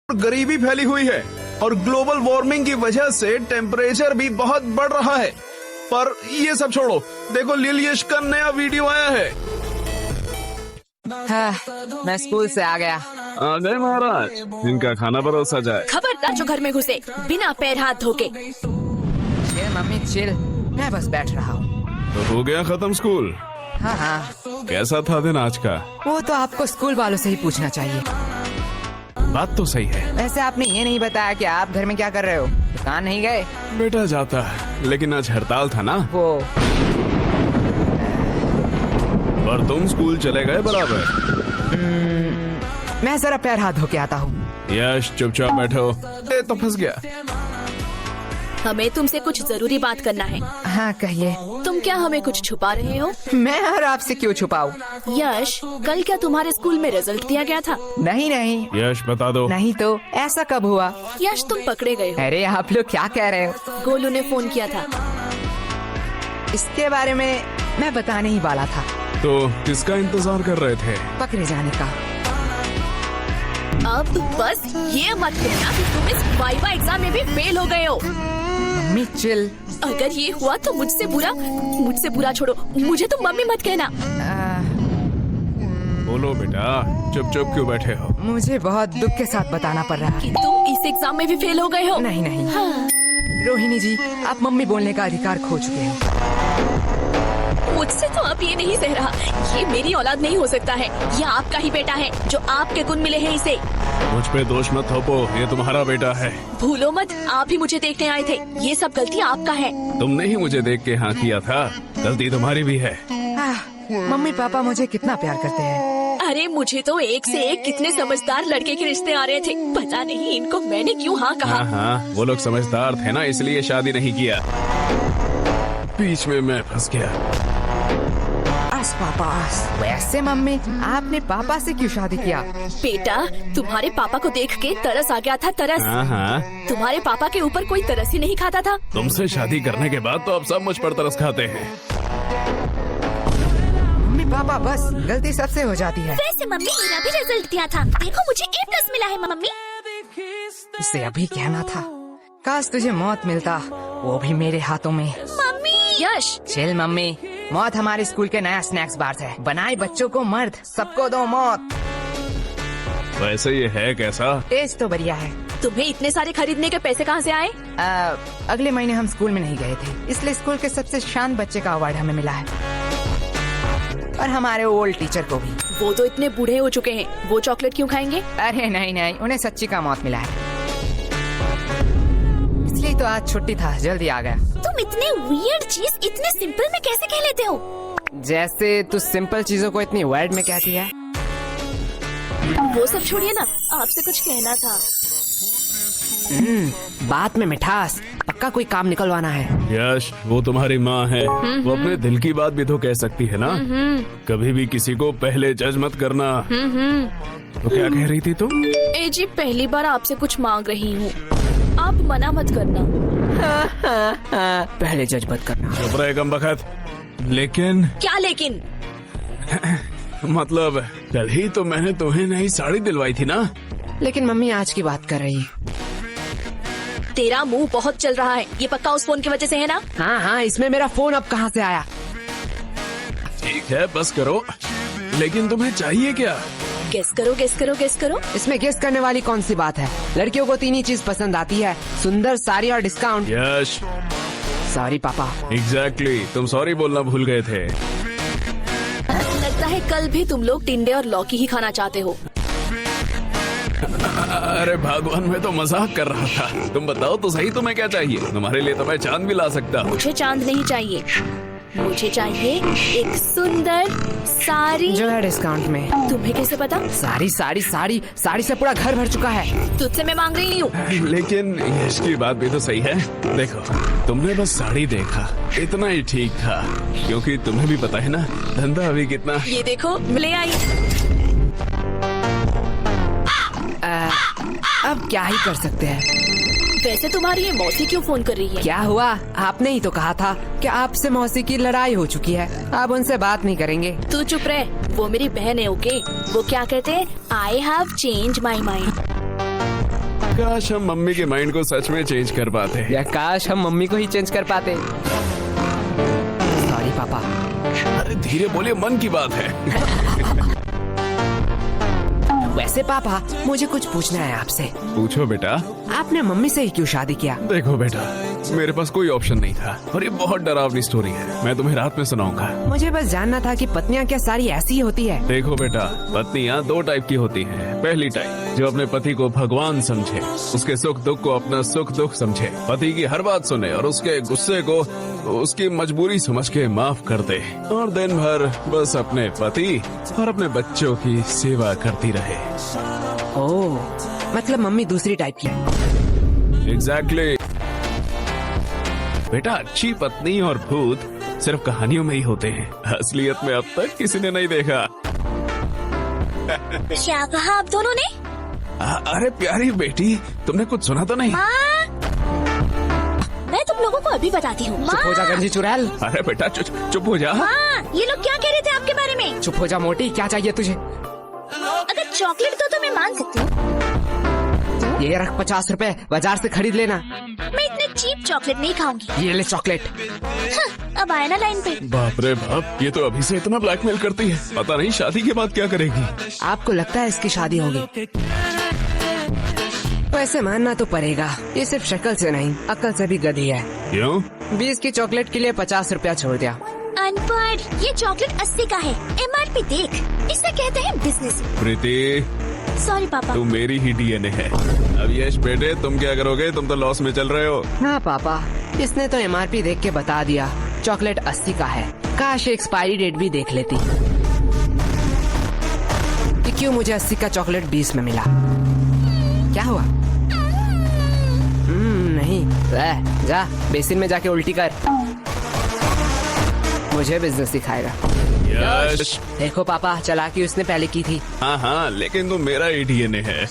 गरीबी फैली हुई है और ग्लोबल वार्मिंग की वजह से टेम्परेचर भी बहुत बढ़ रहा है। पर ये सब छोड़ो, देखो लिलियश का नया वीडियो आया है। हाँ, मैं स्कूल से आ गया। आ गए महाराज, इनका खाना परोसा जाए। खबरदार जो घर में घुसे बिना पैर हाथ धोके। चिल मम्मी चिल, मैं बस बैठ रहा हूँ। तो हो गया खत्म स्कूल? हाँ, कैसा था दिन आज का? वो तो आपको स्कूल वालों से ही पूछना चाहिए। बात तो सही है। वैसे आपने ये नहीं बताया कि आप घर में क्या कर रहे हो। दुकान नहीं गए? बेटा जाता है, लेकिन आज हड़ताल था ना। वो पर तुम स्कूल चले गए बराबर। मैं जरा पैर हाथ धो के आता हूँ। यश चुपचाप बैठो। तो फंस गया। हमें तुमसे कुछ जरूरी बात करना है। हाँ कहिए। तुम क्या हमें कुछ छुपा रहे हो? मैं और आपसे क्यों छुपाऊं? यश, कल क्या तुम्हारे स्कूल में रिजल्ट दिया गया था? नहीं। यश बता दो। नहीं तो ऐसा कब हुआ? यश, तुम पकड़े गए हो। अरे आप लोग क्या कह रहे हो? गोलू ने फोन किया था। इसके बारे में मैं बताने ही वाला था। तो किसका इंतजार कर रहे थे? पकड़े जाने का। अब बस ये मत कहना कि तुम इस वाइवा एग्जाम में भी फेल हो गए हो। Mummy chill. अगर ये हुआ तो मुझसे बुरा छोड़ो, मुझे तुम मम्मी मत कहना। बोलो बेटा, चुप क्यों बैठे हो? मुझे बहुत दुख के साथ बताना पड़ रहा कि है। तुम इस एग्जाम में भी फेल हो गए हो। नहीं। हाँ। रोहिणी जी, आप मम्मी बोलने का अधिकार खो चुके हैं। मुझसे तो अब ये नहीं सह रहा। ये मेरी औलाद नहीं हो सकता है। ये आपका ही बेटा है, जो आपके गुण मिले हैं इसे। मुझ पे दोष मत थोपो, ये तुम्हारा बेटा है। भूलो मत, आप ही मुझे देखने आए थे। ये सब गलती आपका है। तुमने ही मुझे देख के हाँ किया था, गलती तुम्हारी भी है। मम्मी पापा मुझे कितना प्यार करते हैं। अरे मुझे तो एक से एक कितने समझदार लड़के के रिश्ते आ रहे थे। पता नहीं इनको मैंने क्यों हाँ कहा। हाँ, वो लोग समझदार थे ना, इसलिए शादी नहीं किया। बीच में मैं फंस गया। पापा वैसे मम्मी, आपने पापा से क्यों शादी किया? बेटा, तुम्हारे पापा को देख के तरस आ गया था। तरस। हाँ। तुम्हारे पापा के ऊपर कोई तरस ही नहीं खाता था। तुमसे शादी करने के बाद तो अब सब मुझ पर तरस खाते हैं। मम्मी पापा बस, गलती सबसे हो जाती है। वैसे मम्मी, मेरा भी रिजल्ट दिया था। देखो मुझे A+ मिला है मम्मी। इसे अभी कहना था। काश तुझे मौत मिलता, वो भी मेरे हाथों में। मम्मी। यश चिल मम्मी, मौत हमारे स्कूल के नया स्नैक्स बार है। बनाए बच्चों को मर्द, सबको दो मौत। वैसे ये है कैसा? टेस्ट तो बढ़िया है। तुम्हें इतने सारे खरीदने के पैसे कहाँ से आए? अगले महीने हम स्कूल में नहीं गए थे, इसलिए स्कूल के सबसे शांत बच्चे का अवार्ड हमें मिला है। और हमारे ओल्ड टीचर को भी। वो तो इतने बूढ़े हो चुके हैं, वो चॉकलेट क्यों खाएंगे? अरे नहीं, उन्हें सच्ची का मौत मिला है, इसलिए तो आज छुट्टी था, जल्दी आ गया। तुम इतने वियर्ड चीज इतने सिंपल में कैसे कह लेते हो? जैसे तू सिंपल चीजों को इतनी वर्ड में कहती है। वो सब छोड़िए ना, आपसे कुछ कहना था। बात में मिठास, पक्का कोई काम निकलवाना है। यश, वो तुम्हारी माँ है, वो अपने दिल की बात भी तो कह सकती है ना। कभी भी किसी को पहले जज मत करना। तो क्या कह रही थी तुम? ए जी, पहली बार आपसे कुछ मांग रही हूँ, आप मना मत करना। पहले जज मत करना। चुप रहे कमबख्त। लेकिन क्या लेकिन? मतलब कल ही तो मैंने तुम्हें नई साड़ी दिलवाई थी ना। लेकिन मम्मी आज की बात कर रही। तेरा मुंह बहुत चल रहा है, ये पक्का उस फोन की वजह से है ना? हाँ, इसमें मेरा फोन अब कहाँ से आया? ठीक है, बस करो। लेकिन तुम्हें चाहिए क्या? गेस करो। इसमें गेस करने वाली कौन सी बात है? लड़कियों को 3 ही चीज पसंद आती है, सुंदर, साड़ी और डिस्काउंट। यश। सॉरी पापा। एग्जैक्टली, तुम सॉरी बोलना भूल गए थे। लगता है कल भी तुम लोग टिंडे और लौकी ही खाना चाहते हो। अरे भगवान, मैं तो मजाक कर रहा था। तुम बताओ तो सही, तुम्हें क्या चाहिए? तुम्हारे लिए तो मैं चांद भी ला सकता हूँ। मुझे चांद नहीं चाहिए, मुझे चाहिए एक सुंदर साड़ी जो है डिस्काउंट में। तुम्हें कैसे पता? साड़ी से पूरा घर भर चुका है। तुझसे मैं मांग रही हूँ। लेकिन यश की बात भी तो सही है। देखो, तुमने बस साड़ी देखा, इतना ही ठीक था, क्योंकि तुम्हें भी पता है ना धंधा अभी कितना। ये देखो, ले आई। अब क्या ही कर सकते हैं। वैसे तुम्हारी ये मौसी क्यों फोन कर रही है? क्या हुआ? आपने ही तो कहा था कि आपसे मौसी की लड़ाई हो चुकी है, अब उनसे बात नहीं करेंगे। तू चुप रह, वो मेरी बहन है। ओके, वो क्या कहते हैं? I have change my mind. काश हम मम्मी के माइंड को सच में चेंज कर पाते। या काश हम मम्मी को ही चेंज कर पाते। सॉरी पापा। अरे धीरे बोलिए, मन की बात है। वैसे पापा, मुझे कुछ पूछना है आपसे। पूछो बेटा। आपने मम्मी से ही क्यों शादी किया? देखो बेटा, मेरे पास कोई ऑप्शन नहीं था और ये बहुत डरावनी स्टोरी है। मैं तुम्हें रात में सुनाऊंगा। मुझे बस जानना था कि पत्नियां क्या सारी ऐसी ही होती है? देखो बेटा, पत्नियां दो टाइप की होती हैं। पहली टाइप जो अपने पति को भगवान समझे, उसके सुख दुख को अपना सुख दुख समझे, पति की हर बात सुने और उसके गुस्से को उसकी मजबूरी समझ के माफ कर दे और दिन भर बस अपने पति और अपने बच्चों की सेवा करती रहे। ओह, मतलब मम्मी दूसरी टाइप की है। एग्जैक्टली बेटा, अच्छी पत्नी और भूत सिर्फ कहानियों में ही होते हैं, असलियत में अब तक किसी ने नहीं देखा। क्या कहा आप दोनों ने? अरे प्यारी बेटी, तुमने कुछ सुना तो नहीं? माँ, मैं तुम लोगों को अभी बताती हूँ। चुप हो जा गंजी चुड़ैल। अरे बेटा चुप हो जा। माँ, ये लोग क्या कह रहे थे आपके बारे में? चुप हो जा मोटी, क्या चाहिए तुझे? अगर चॉकलेट दो तो मैं मान सकती हूँ। ये रख 50 रुपए, बाजार से खरीद लेना। मैं इतने चीप चॉकलेट नहीं खाऊंगी। ये ले चॉकलेट। अब आया ना लाइन पे। बाप रे बाप, ये तो अभी से इतना ब्लैकमेल करती है, पता नहीं शादी के बाद क्या करेगी। आपको लगता है इसकी शादी होगी? वैसे मानना तो पड़ेगा, ये सिर्फ शक्ल से नहीं, अकल से भी गधी है। क्यों? 20 की चॉकलेट के लिए 50 रुपया छोड़ दिया। अनपढ़, ये चॉकलेट 80 का है। MRP देख, इसे कहते हैं बिजनेस। प्रीति, सॉरी पापा। तुम मेरी ही DNA है। अब यश बेटे, तुम क्या करोगे? तुम तो लॉस में चल रहे हो। हाँ पापा, इसने तो MRP देख के बता दिया, चॉकलेट 80 का है। काश एक्सपायरी डेट भी देख लेती। कि क्यों मुझे 80 का चॉकलेट 20 में मिला? क्या हुआ? नहीं, जा बेसिन में जाके उल्टी कर। मुझे बिजनेस सिखाएगा। यश। देखो पापा, चालाकी उसने पहले की थी। हाँ हाँ, लेकिन तुम मेरा ही DNA है।